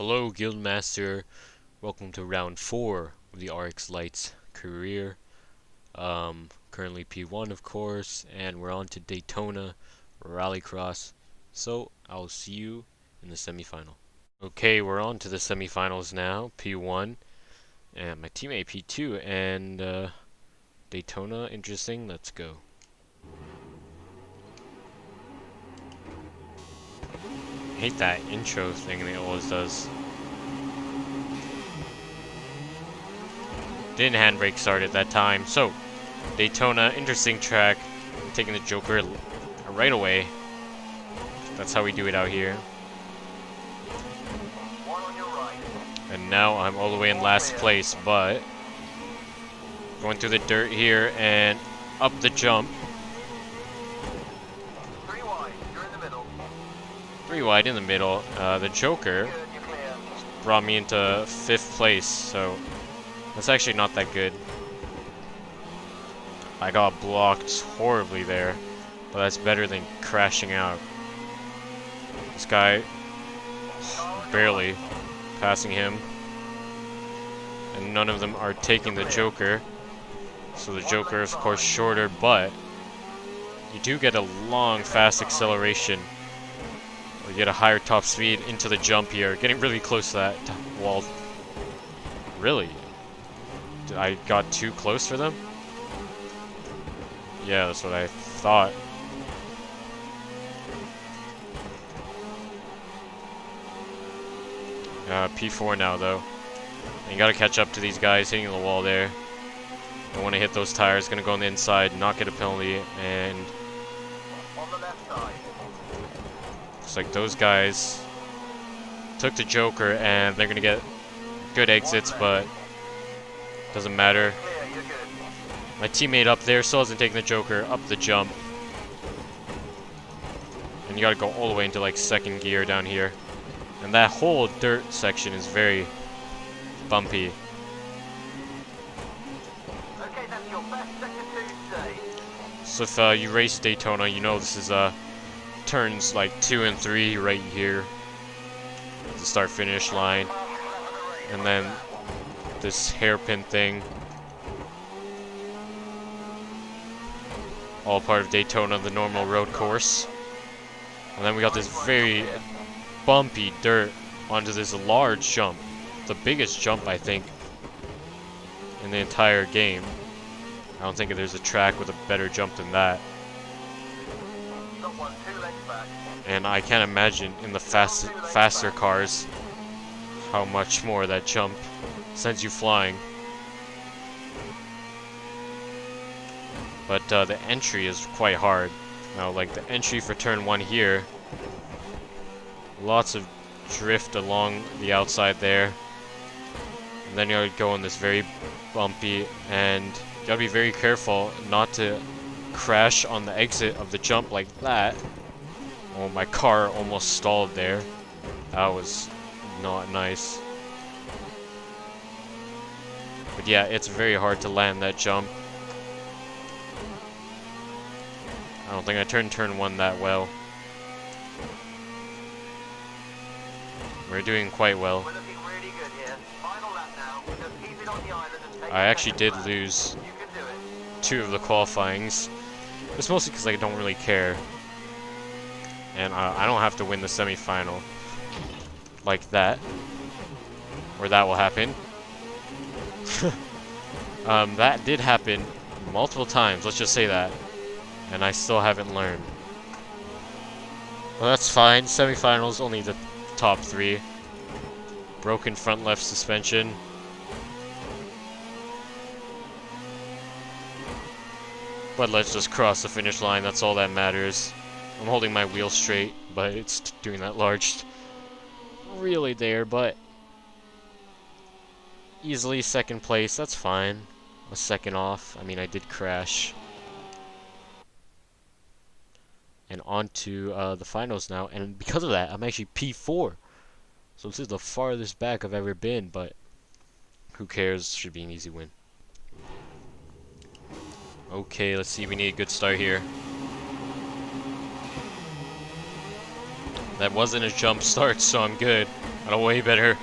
Hello, Guildmaster. Welcome to round 4 of the RX Lights career. Currently P1, of course, and we're on to Daytona RallyCross. So I'll see you in the semifinal. Okay, we're on to the semifinals now. P1, and my teammate P2, and Daytona. Interesting. Let's go. I hate that intro thing that it always does. Didn't handbrake start at that time. So, Daytona, interesting track. I'm taking the Joker right away. That's how we do it out here. And now I'm all the way in last place, but going through the dirt here and up the jump. 3 wide in the middle. The Joker brought me into 5th place, so that's actually not that good. I got blocked horribly there, but that's better than crashing out. This guy, barely passing him, and none of them are taking the Joker. So the Joker is of course shorter, but you do get a long, fast acceleration. You get a higher top speed into the jump here. Getting really close to that wall. Really? I got too close for them? Yeah, that's what I thought. P4 now, though. And you gotta catch up to these guys hitting the wall there. Don't want to hit those tires. Gonna go on the inside, not get a penalty, and looks like those guys took the Joker, and they're gonna get good exits, but doesn't matter. My teammate up there still hasn't taken the Joker up the jump. And you gotta go all the way into like 2nd gear down here. And that whole dirt section is very bumpy. So if you race Daytona, you know this is turns like 2 and 3 right here. The start finish line. And then this hairpin thing. All part of Daytona, the normal road course. And then we got this very bumpy dirt onto this large jump. The biggest jump, I think, in the entire game. I don't think there's a track with a better jump than that. And I can't imagine in the faster cars how much more that jump sends you flying. But the entry is quite hard. Now, like the entry for turn 1 here, lots of drift along the outside there. And then you go on this very bumpy, and you gotta be very careful not to crash on the exit of the jump like that. Oh, my car almost stalled there. That was not nice. But yeah, it's very hard to land that jump. I don't think I turned turn 1 that well. We're doing quite well. I actually did lose 2 of the qualifyings. It's mostly because I don't really care. And I don't have to win the semifinal like that. Or that will happen. That did happen multiple times, let's just say that. And I still haven't learned. Well, that's fine. Semifinals, only the top 3. Broken front left suspension. But let's just cross the finish line. That's all that matters. I'm holding my wheel straight, but it's doing that large really there, but easily 2nd place. That's fine. A 2nd off. I mean, I did crash. And on to the finals now, and because of that, I'm actually P4. So this is the farthest back I've ever been, but who cares? Should be an easy win. Okay, let's see. We need a good start here. That wasn't a jump start, so I'm good. Got a way better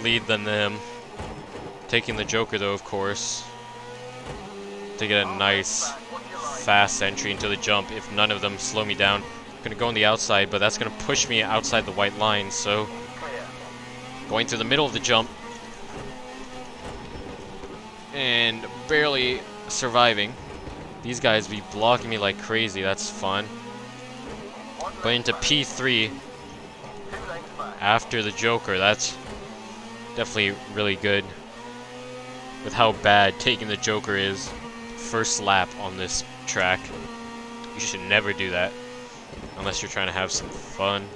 lead than them. Taking the Joker though, of course, to get a nice fast entry into the jump if none of them slow me down. I'm gonna go on the outside, but that's gonna push me outside the white line, so going through the middle of the jump and barely surviving. These guys be blocking me like crazy, that's fun. But into P3 after the Joker, that's definitely really good with how bad taking the Joker is first lap on this track. You should never do that unless you're trying to have some fun.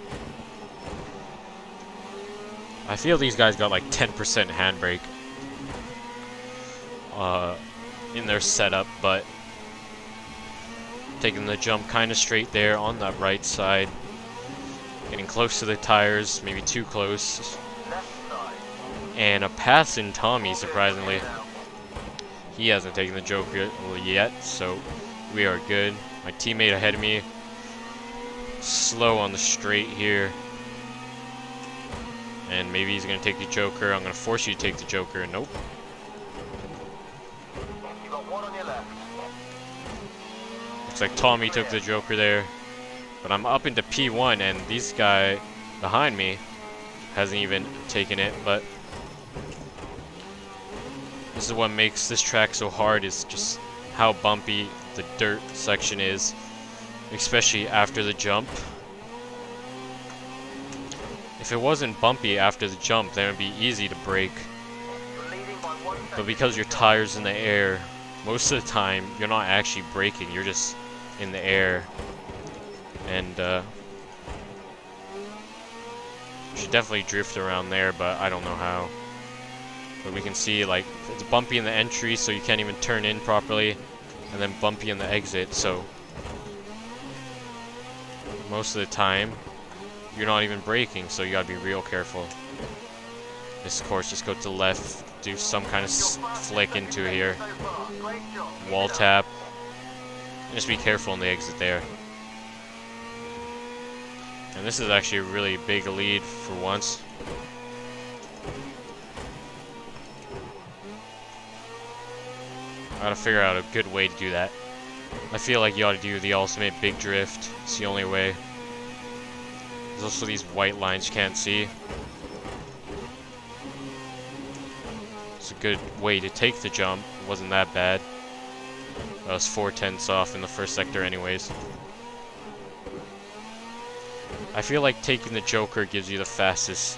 I feel these guys got like 10% handbrake in their setup, but taking the jump kind of straight there on that right side. Getting close to the tires, maybe too close. And a pass in Tommy, surprisingly. He hasn't taken the Joker yet, so we are good. My teammate ahead of me, slow on the straight here. And maybe he's going to take the Joker. I'm going to force you to take the Joker. Nope. Looks like Tommy took the Joker there. But I'm up into P1, and this guy behind me hasn't even taken it. But this is what makes this track so hard, is just how bumpy the dirt section is, especially after the jump. If it wasn't bumpy after the jump, then it would be easy to brake. But because your tire's in the air, most of the time you're not actually braking, you're just in the air. And you should definitely drift around there, but I don't know how. But we can see, like, it's bumpy in the entry, so you can't even turn in properly, and then bumpy in the exit, so most of the time you're not even braking, so you gotta be real careful. This course, just go to the left, do some kind of flick into here, wall tap, and just be careful in the exit there. And this is actually a really big lead for once. I gotta figure out a good way to do that. I feel like you ought to do the ultimate big drift. It's the only way. There's also these white lines you can't see. It's a good way to take the jump. It wasn't that bad. I was 4/10 off in the first sector anyways. I feel like taking the Joker gives you the fastest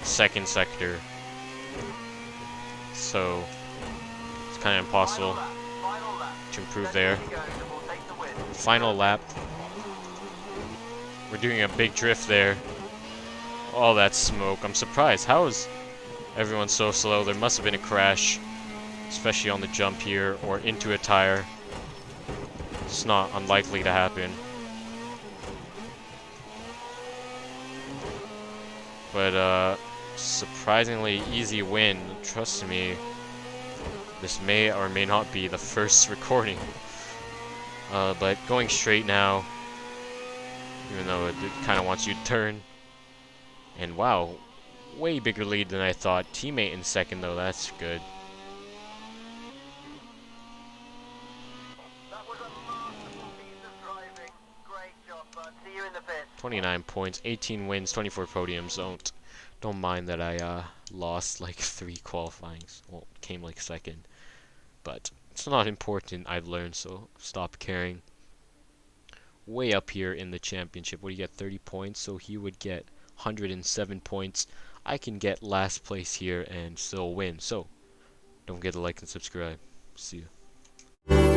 second sector. So it's kind of impossible to improve there. Final lap. We're doing a big drift there. All that smoke. I'm surprised. How is everyone so slow? There must have been a crash, especially on the jump here, or into a tire. It's not unlikely to happen. But surprisingly easy win. Trust me, this may or may not be the first recording. But going straight now, even though it kind of wants you to turn. And wow, way bigger lead than I thought. Teammate in second though, that's good. 29 points, 18 wins, 24 podiums. Don't mind that I lost like 3 qualifyings. Well, came like second, but it's not important. I've learned, so stop caring. Way up here in the championship, what do you get? 30 points, so he would get 107 points. I can get last place here and still win. So don't forget to like and subscribe. See you.